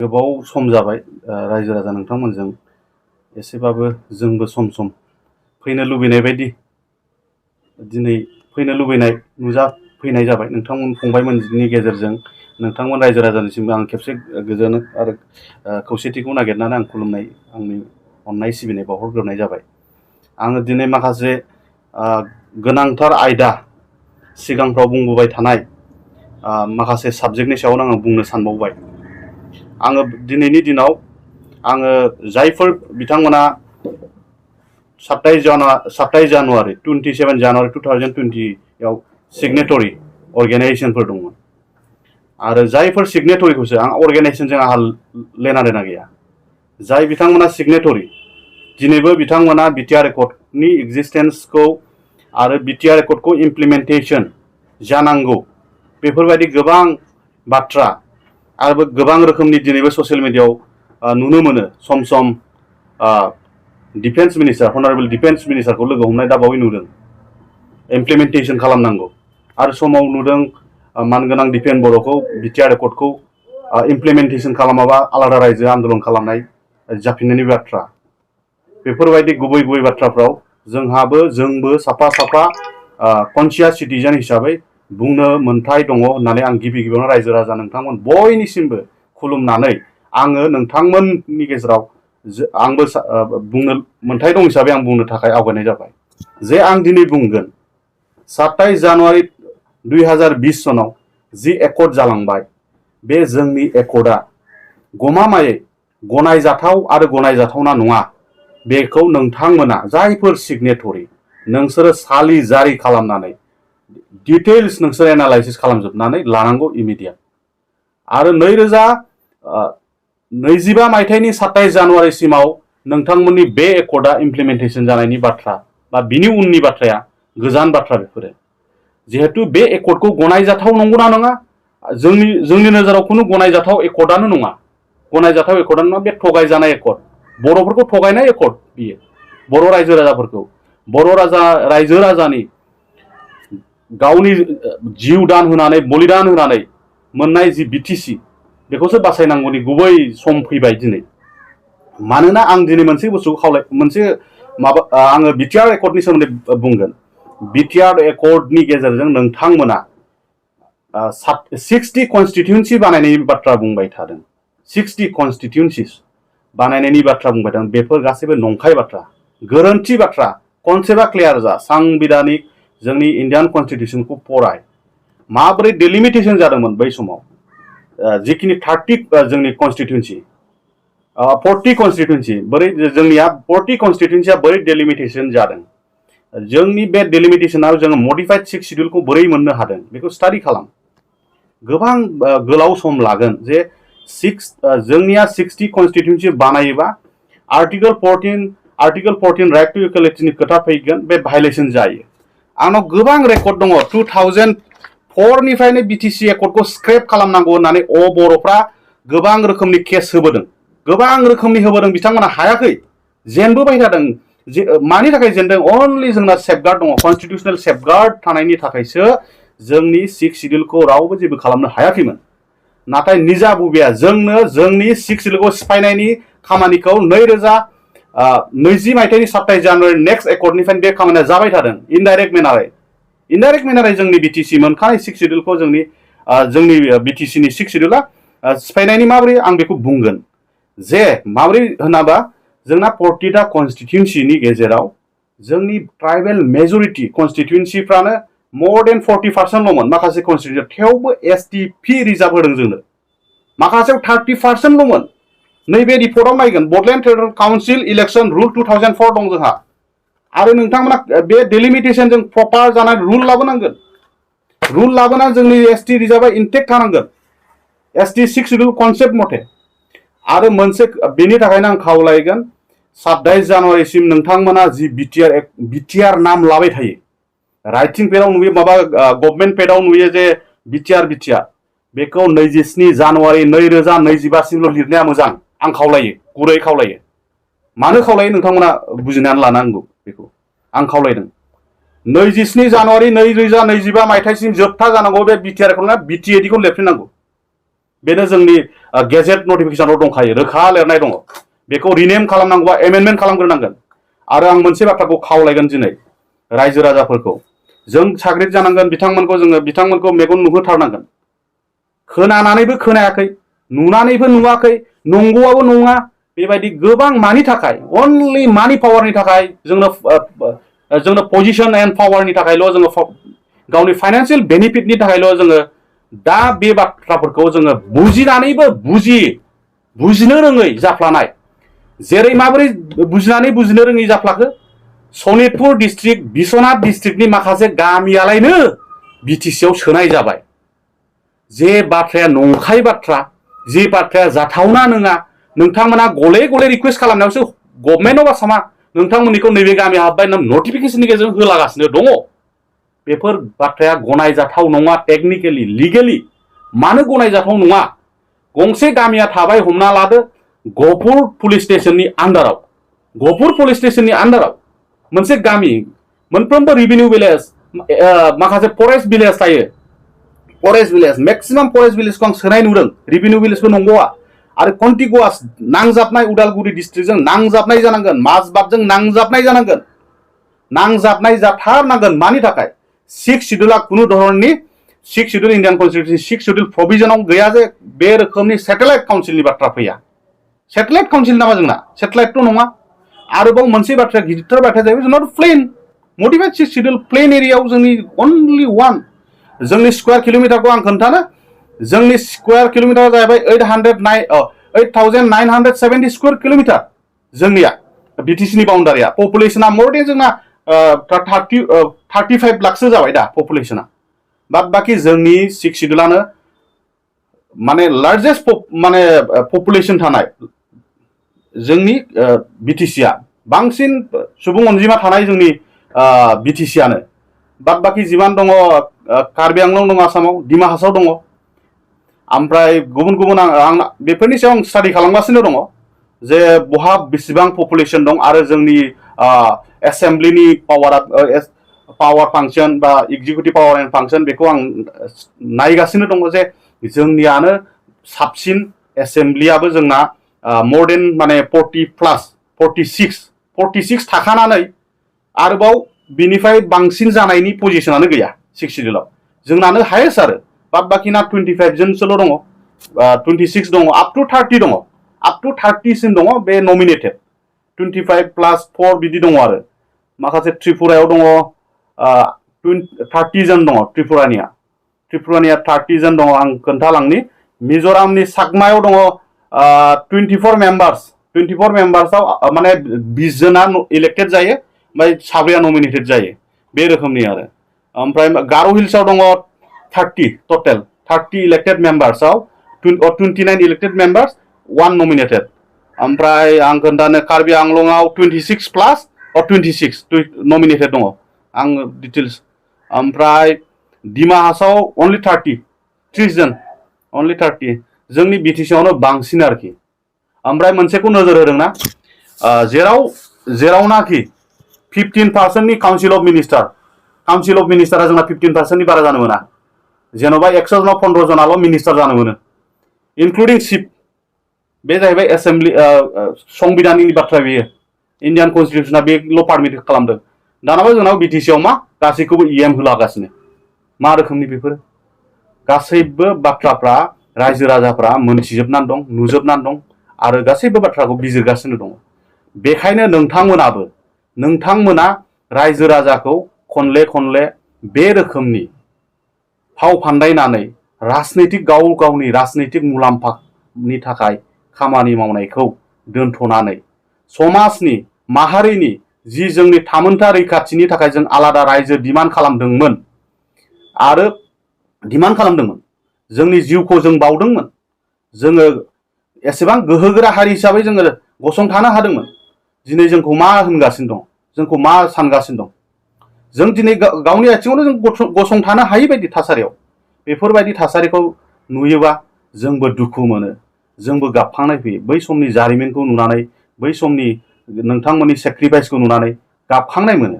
गोबाव सम जाबाय रायजो राजा नोंथांमोनजों एसेबाबो जोंबो सम सम फैनो लुबैनाय बायदि दिनै फैनो लुबैनाय नुजाफैनाय जाबाय नोंथांमोन फंबायमोननि गेजेरजों नोंथांमोन रायजो राजानिसिमबो आं खेबसे गोजोन आरो खौसेथिखौ नागिरनानै आं खुलुमनाय आंनि अननाय सिबिनाय बावहरग्रोनाय जाबाय। आङो दिनै माखासे गोनांथार आयदा सिगांफ्राव बुंबोबाय थानाय माखासे साबजेक्टनि सायावनो आङो बुंनो सानबावबाय। आङो दिनैनि दिनाव आङो जायफोर बिथांमोना 27 जानुवारि 27 जानुवारि 2020 आव सिगनेटरि अर्गेनाइजेशनफोर दंमोन आरो जायफोर सिगनेटरिखौसो आं अर्गेनाइजेशनजों आंहा लेना देना गैया। जाय बिथांमोना सिगनेटरि दिनैबो बिथांमोना बिटिआर एकर्डनि एक्जिस्टेन्सखौ आरो बिटिआर एकर्डखौ इमप्लिमेन्टेसन जानांगौ बेफोरबायदि गोबां बाथ्रा आरो गोबां रोखोमनि दिनैबो ससियेल मिडियाआव नुनो मोनो। सम सम डिफेन्स मिनिस्टार हनारेबल डिफेन्स मिनिस्टारखौ लोगो हमनाय दाबावै नुदों इमप्लिमेन्टेसन खालामनांगौ आरो समाव नुदों मानगोनां दिपेन बर'खौ बिटिआर एकर्डखौ इमप्लिमेन्टेसन खालामाबा आलादा रायजो आन्दोलन खालामनाय जाफिननायनि बाथ्रा। बेफोरबायदि गुबै गुबै बाथ्राफ्राव जोंबो साफा साफा कनसियास सिटिजेन हिसाबै बुंनो मोन्थाय दङ होननानै आं गिबियावनो रायजो राजा नोंथांमोन बयनिसिमबो खुलुमनानै आङो नोंथांमोननि गेजेराव आंबो बुंनो मोन्थाय दं हिसाबै आं बुंनो थाखाय आवगायनाय जाबाय जे आं दिनै बुंगोन 27 जानुवारि 2020 सनाव जि एकर्ड जालांबाय बे जोंनि एकर्डआ गमामायै गनायजाथाव आरो गनायजाथावना नङा। बेखौ नोंथांमोना जायफोर सिगनेटरि नोंसोरो सालि जारि खालामनानै डिटेल्स नोंसोर एनालाइसिस खालामजोबनानै लानांगौ इमिडिएट आरो 2025 मायथाइनि 27 जानुवारिसिमाव नोंथांमोननि बे एकर्डआ इमप्लिमेन्टेसन जानायनि बाथ्रा बा बिनि उननि बाथ्राया गोजान बाथ्रा। बेफोरो जिहेतु बे एकर्डखौ गनायजाथाव नंगौना नङा जोंनि नोजोराव खुनु गनायजाथाव एकर्डआनो नङा। गनायजाथाव एकर्डआनो नङा। बे थगायजानाय एकर्ड बर'फोरखौ थगायनाय एकर्ड बियो बर' रायजो राजाफोरखौ रायजो राजानि गावनि जिउ दान होनानै बलिदान होनानै मोननाय जि बिटिसि बेखौसो बासायनांगौनि गुबै सम फैबाय दिनै। मानोना आं दिनै मोनसे बुस्थुखौ आङो बिटिआर एकर्डनि सोमोन्दै बुंगोन। बिटिआर एकर्डनि गेजेरजों नोंथांमोना 60 कनस्टिटिउन्सि बानायनायनि बाथ्रा बुंबाय थादों। 60 कनस्टिटिउन्सिस बानायनायनि बाथ्रा बुंबाय थादों। बेफोर गासैबो नंखाय बाथ्रा, गोरोन्थि बाथ्रा। कनसेप्टआ क्लियार जा। सांबिधानिक जोंनि इन्डियान कनस्टिटिउसनखौ फराय माबोरै डिलिमिटेसन जादोंमोन बै समाव जिखिनि 30 जोंनि कनस्टिटिउन्सि 40 कनस्टिटिउन्सि बोरै जोंनिया 40 कनस्टिटिउन्सिया बोरै डिलिमिटेसन जादों। जोंनि बे डिलिमिटेसनाव जोङो मडिफाइड 6 शिड्युलखौ बोरै मोननो हादों बेखौ स्टाडि खालाम। गोबां गोलाव सम लागोन जे जोंनिया 60 कनस्टिटिउन्सि बानायोबा आर्टिकल 14 राइट टु इक्वालिटिनि खोथा फैगोन। बे भायलेसन जायो। आंनाव गोबां रेकर्ड दङ 2004 निफ्रायनो बिटिसि एकर्डखौ स्क्रेप खालामनांगौ होननानै बर'फ्रा गोबां रोखोमनि केस होबोदों। गोबां रोखोमनि होबोदों। बिथांमोना हायाखै, जेनबोबाय थादों। मानि थाखाय जेनदों? अनलि जोंना सेफगार्ड दङ, कनस्टिटिउसनेल सेफगार्ड थानायनि थाखायसो जोंनि 6 शिड्युलखौ रावबो जेबो खालामनो हायाखैमोन। नाथाय निजा बुबिया जोंनो जोंनि 6 शिड्युलखौ सिफायनायनि खामानिखौ 2020 मायथाइनि 27 जानुवारि नेक्स्ट एकर्डनिफ्रायनो बे खामानिया जाबाय थादों। इनडाइरेक्ट मेनारै जोंनि बिटिसि मोनखानाय 6 शिड्युलखौ जोंनि बिटिसिनि 6 शिड्युला सिफायनायनि माबोरै आं बेखौ बुंगोन जे माबोरै होनाबा जोंना 40टा कनस्टिटिउन्सिनि गेजेराव जोंनि ट्राइबेल मेजरिटि कनस्टिटिउन्सिफ्रानो more than 40%ल'मोन। माखासे कनस्टिटिउन्सि थेवबो एसटिपि रिजार्भ होदों जोंनो। माखासेयाव 30%ल'मोन। नैबे रिपर्टआव नायगोन Bodoland territorial council election rule 2004 दं जोंहा। आरो नोंथांमोना बे डिलिमिटेसनजों प्रपार जानाय रुल लाबोनांगोन। रुल लाबोनानै जोंनि एसटि रिजार्भआ इनटेक्ट थानांगोन एसटि 6 शिड्युल कनसेप्ट मथे। आरो मोनसे बेनि थाखायनो आं खावलायगोन 27 जानुवारिसिम नोंथांमोना जि बिटिआर नाम लाबाय थायो, राइटिं पेडआव नुयो, माबा गभर्नमेन्ट पेडआव नुयो जे बिटिआर बेखौ 27 जानुवारि 2025 सिमल' लिरनाया मोजां। आं खावलायो, गुरै खावलायो। मानो खावलायो नोंथांमोना बुजिनानै लानांगौ। बेखौ आं खावलायदों। 27 जानुवारि 2025 मायथाइसिम जोबथा जानांगौ बे बिटिआर एकर्डआ बिटिएडिखौ लिरफिननांगौ। बेनो जोंनि गेजेट नटिफिकेसनाव दंखायो, रोखा लिरनाय दङ। बेखौ रिनेम खालामनांगौबा एमेन्डमेन्ट खालामग्रोनांगोन। आरो आं मोनसे बाथ्राखौ खावलायगोन दिनै रायजो राजाफोरखौ, जों साग्रिद जानांगोन, बिथांमोनखौ मेगन नुहोथारनांगोन। खोनानानैबो खोनायाखै, नुनानैबो नुवाखै, नंगौआबो नङा, बेबायदि गोबां मानि थाखाय, अनलि मानि पावारनि थाखाय, जोंनो पजिशन एन्ड पावारनि थाखायल' जोङो गावनि फाइनान्सियेल बेनिफिटनि थाखायल' जोङो दा बे बाथ्राफोरखौ जोङो बुजिनो रोङै जाफ्लानाय। जेरै माबोरै बुजिनो रोङै जाफ्लाखो, सनितपुर डिस्ट्रिक्ट, बिश्वनाथ डिस्ट्रिक्टनि माखासे गामियालायनो बिटिसिआव सोनाय जाबाय। जे बाथ्राया नंखाय बाथ्रा, जे बाथ्राया जाथावना नङा, नोंथांमोना गले गले रिकुवेस्ट खालामनायावसो गभर्नमेन्ट अफ आसामा नोंथांमोननिखौ नैबे गामिया हाबबाय नटिफिकेशननि गेजेरजों होलागासिनो दङ। बेफोर बाथ्राया गनायजाथाव नङा। टेक्निकेलि, लिगेलि मानो गनायजाथाव नङा? गंसे गामिया थाबाय, हमना लादो गहपुर पुलिस स्टेशननि आन्डाराव मोनसे गामि, मोनफ्रोमबो रेभिनिउ भिलेज, माखासे फरेस्ट भिलेज थायो। फरेस्ट भिलेज, मेक्सिमाम फरेस्ट भिलेजखौ आं सोनाय नुदों, रेभिनिउ भिलेजबो नंगौआ। आरो कन्टिगुवास नांजाबनाय, उदालगुरि डिस्ट्रिक्टजों नांजाबनाय जानांगोन, माजबाटजों नांजाबनाय जानांगोन, नांजाबनाय जाथारनांगोन। मानि थाखाय? 6 शिड्यूला खुनु धरननि 6 शिड्यूल इन्डियान कन्स्टिट्यूशन 6 शिड्यूल प्रोविजनाव गैया जे बे रोखोमनि सेटेलाइट काउन्सिलनि बाथ्रा फैया। सेटेलाइट काउन्सिल नामा जोंना? सेटेलाइटथ' नङा। आरोबाव मोनसे बाथ्रा, गिदिरथार बाथ्राया जाहैबाय जोंना प्लेन, मडिफाइड 6 शिड्यूल प्लेन एरियायाव जोंनि अनलि वान, जोंनि स्क्वायर किल'मिटारखौ आं खोन्थानो, जोंनि स्क्वायर किल'मिटारा जाहैबाय 8,970 स्क्वायर किल'मिटार जोंनिया बिटिसिनि बाउन्डारिया। पपुलेसना मर देन जोंना 35 लाखसो जाबाय दा पपुलेसना। बाद बाखि जोंनि 6 शिड्यूलानो माने लार्जेस्ट पपुलेसन थानाय जोंनि बिटिसिआ, बांसिन सुबुं अनजिमा थानाय जोंनि बिटिसिआनो। बाद बाखि जिमान दङ, कार्बि आंलं दङ आसामाव, डिमा हासाव दङ, ओमफ्राय गुबुन गुबुन आं बेफोरनि सायाव आं स्टाडि खालामगासिनो दङ जे बहा बेसेबां पपुलेसन दं। आरो जोंनि एसेम्ब्लिनि पावार फांसन बा एक्जिकिउटिभ पावार एन्ड फांसन, बेखौ आं नायगासिनो दङ जे जोंनियानो साबसिन, एसेम्ब्लियाबो जोंना मर देन माने 46 थाखानानै आरोबाव बिनिफ्राय बांसिन जानायनि पजिशनानो गैया 6 शिड्यूलाव। जोंनानो हायेस्ट। आरो बाद बाखिना 25 जनसोल' दङ, 26 दङ, अप टु 30 दङ, अप टु 30 सिम दङ बे नमिनेटेड। 25+4 बिदि दङ। आरो माखासे त्रिपुरायाव दङ 30 जन दङ, त्रिपुरानिया 30 जन दङ। आं खोन्थालांनि, मिज'रामनि साकमायाव दङ 24 मेम्बार्सआव माने 20 जना इलेक्टेड जायो, ओमफ्राय 7 नमिनेटेड जायो, बे रोखोमनि। आरो ओमफ्राय गार' हिल्सआव दङ 30 इलेक्टेड मेम्बार्सआव 29 इलेक्टेड मेम्बार्स, 1 नमिनेटेड। ओमफ्राय आं खोन्थानो, कार्बि आंलंआव 26 नमिनेटेड दङ, आं डिटेल्स। ओमफ्राय डिमा हासाव अनलि 30 जन, अनलि 30। जोंनि बिटिसिआवनो बांसिन आरोखि। ओमफ्राय मोनसेखौ नोजोर होदोंना, जेरावनाखि 15%नि काउन्सिल अफ मिनिस्टारा जोंना 15%नि बारा जानो मोना। जेन'बा 100 जनाव 15 जनाल' मिनिस्टार जानो मोनो, इनक्लुडिं चिफ। बे जाहैबाय एसेम्ब्लि संबिधाननि बाथ्रा। बेयो इन्डियान कन्स्टिटिउसना बेल' पारमिट खालामदों। दानाबा जोंनाव बिटिसिआव मा गासैखौबो EM होलागासिनो। मा रोखोमनि बेफोर गासैबो बाथ्राफ्रा रायजो राजाफ्रा मोनथिजोबनानै दं, नुजोबनानै दं, आरो गासैबो बाथ्राखौ बिजिरगासिनो दङ। बेखायनो नोंथांमोना रायजो राजाखौ खनले खनले बे रोखोमनि फाव फान्दायनानै गावनि राजनैतिक मुलाम्फानि थाखाय खामानि मावनायखौ दोनथ'नानै समाजनि, माहारिनि जि जोंनि थामोनथा रैखाथिनि थाखाय जों आलादा रायजो डिमान्ड खालामदोंमोन, जोंनि जिउखौ जों बावदोंमोन, जोङो एसेबां गोहोगोरा हारि हिसाबै जोङो गसंथानो हादोंमोन। दिनै जोंखौ मा होनगासिनो दं, जोंखौ मा सानगासिनो दं? जों दिनै गावनि आथिङावनो जों गसंथानो हायि बायदि थासारियाव, बेफोरबायदि थासारिखौ नुयोबा जोंबो दुखु मोनो, जोंबो गाबखांनाय फैयो। बै समनि जारिमिनखौ नुनानै, बै समनि नोंथांमोननि सेक्रिफाइसखौ नुनानै गाबखांनाय मोनो।